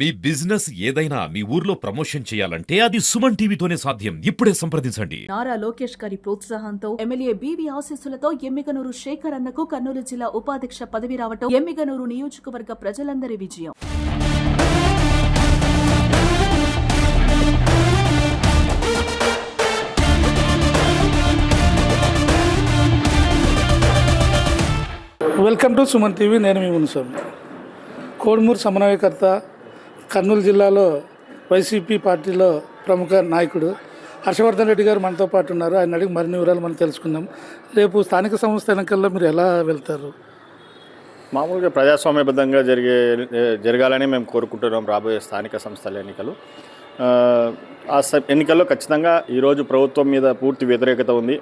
మీ business ఏదైనా మీ ఊర్లో promotion చేయాలంటే అది సుమన్ టీవీతోనే సాధ్యం. ఇప్పుడే సంప్రదించండి. నారా లోకేష్ గారి ప్రోత్సాహంతో ఎమ్మెల్యే బీవీ ఆశీస్సులతో ఎమ్మిగనూరు శేఖర్ అన్నకు కర్నూలు జిల్లా ఉపాధ్యక్ష పదవి రావటం ఎమ్మిగనూరు నియోజకవర్గ ప్రజలందరి విజయం. Welcome to Suman TV. నేను మీ మునుస్వామి, కోడుమూరు సమన్వయకర్త, కర్నూలు జిల్లాలో వైసీపీ పార్టీలో ప్రముఖ నాయకుడు హర్షవర్ధన్ రెడ్డి గారు మనతో పాటు ఉన్నారు. ఆయన అడిగి మరిన్ని వివరాలు మనం తెలుసుకుందాం. రేపు స్థానిక సంస్థ ఎన్నికల్లో మీరు ఎలా వెళ్తారు? మామూలుగా ప్రజాస్వామ్యబద్ధంగా జరగాలని మేము కోరుకుంటున్నాం. రాబోయే స్థానిక సంస్థల ఎన్నికలు ఎన్నికల్లో ఖచ్చితంగా ఈరోజు ప్రభుత్వం మీద పూర్తి వ్యతిరేకత ఉంది.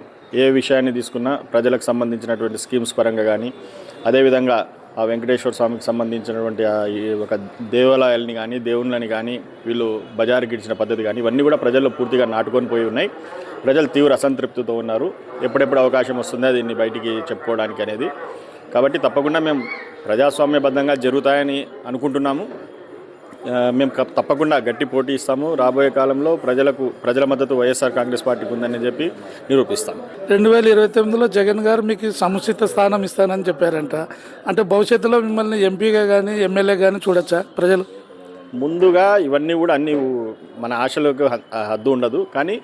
ఏ విషయాన్ని తీసుకున్నా ప్రజలకు సంబంధించినటువంటి స్కీమ్స్ పరంగా కానీ, అదేవిధంగా ఆ వెంకటేశ్వర స్వామికి సంబంధించినటువంటి ఒక దేవాలయాలని కానీ, దేవుళ్ళని కానీ వీళ్ళు బజారు గిడిచిన పద్ధతి కానీ ఇవన్నీ కూడా ప్రజల్లో పూర్తిగా నాటుకొని పోయి ఉన్నాయి. ప్రజలు తీవ్ర అసంతృప్తితో ఉన్నారు. ఎప్పుడెప్పుడు అవకాశం వస్తుందో దీన్ని బయటికి చెప్పుకోవడానికి అనేది. కాబట్టి తప్పకుండా మేము ప్రజాస్వామ్యబద్ధంగా జరుగుతాయని అనుకుంటున్నాము. మేము తప్పకుండా గట్టి పోటీ ఇస్తాము. రాబోయే కాలంలో ప్రజల మద్దతు వైఎస్ఆర్ కాంగ్రెస్ పార్టీకి ఉందని చెప్పి నిరూపిస్తాము. 2029లో జగన్ గారు మీకు సముచిత స్థానం ఇస్తానని చెప్పారంట. అంటే భవిష్యత్తులో మిమ్మల్ని ఎంపీగా కానీ ఎమ్మెల్యే కానీ చూడొచ్చా ప్రజలు? ముందుగా ఇవన్నీ కూడా అన్ని మన ఆశలకు హద్దు ఉండదు. కానీ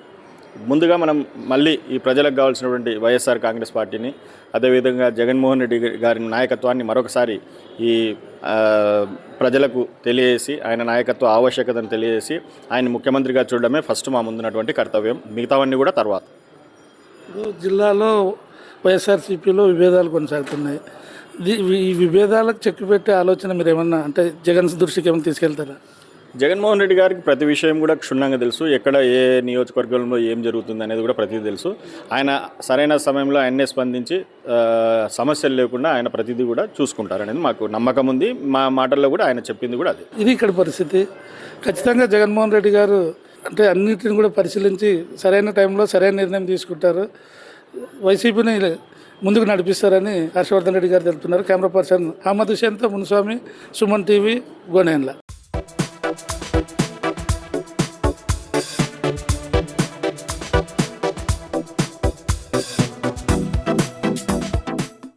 ముందుగా మనం మళ్ళీ ఈ ప్రజలకు కావాల్సినటువంటి వైఎస్ఆర్ కాంగ్రెస్ పార్టీని, అదేవిధంగా జగన్మోహన్ రెడ్డి గారి నాయకత్వాన్ని మరొకసారి ఈ ప్రజలకు తెలియజేసి, ఆయన నాయకత్వ ఆవశ్యకతను తెలియజేసి ఆయన ముఖ్యమంత్రిగా చూడడమే ఫస్ట్ మా ముందున్నటువంటి కర్తవ్యం. మిగతావన్నీ కూడా తర్వాత. జిల్లాలో వైఎస్ఆర్సీపీలో విభేదాలు కొనసాగుతున్నాయి. ఈ విభేదాలకు చెక్కు పెట్టే ఆలోచన మీరు ఏమన్నా అంటే జగన్ దృష్టికి ఏమైనా తీసుకెళ్తారా? జగన్మోహన్ రెడ్డి గారికి ప్రతి విషయం కూడా క్షుణ్ణంగా తెలుసు. ఎక్కడ ఏ నియోజకవర్గంలో ఏం జరుగుతుంది అనేది కూడా ప్రతిదీ తెలుసు. ఆయన సరైన సమయంలో ఆయన్నే స్పందించి సమస్యలు లేకుండా ఆయన ప్రతిదీ కూడా చూసుకుంటారనేది మాకు నమ్మకం ఉంది. మా మాటల్లో కూడా ఆయన చెప్పింది కూడా అది. ఇది ఇక్కడ పరిస్థితి. ఖచ్చితంగా జగన్మోహన్ రెడ్డి గారు అంటే అన్నిటిని కూడా పరిశీలించి సరైన టైంలో సరైన నిర్ణయం తీసుకుంటారు. వైసీపీని ముందుకు నడిపిస్తారని హర్షవర్ధన్ రెడ్డి గారు తెలుపుతున్నారు. కెమెరా పర్సన్ అహ్మద్ హుసేన్తో మునుస్వామి, సుమన్ టీవీ, గోనేన్ల.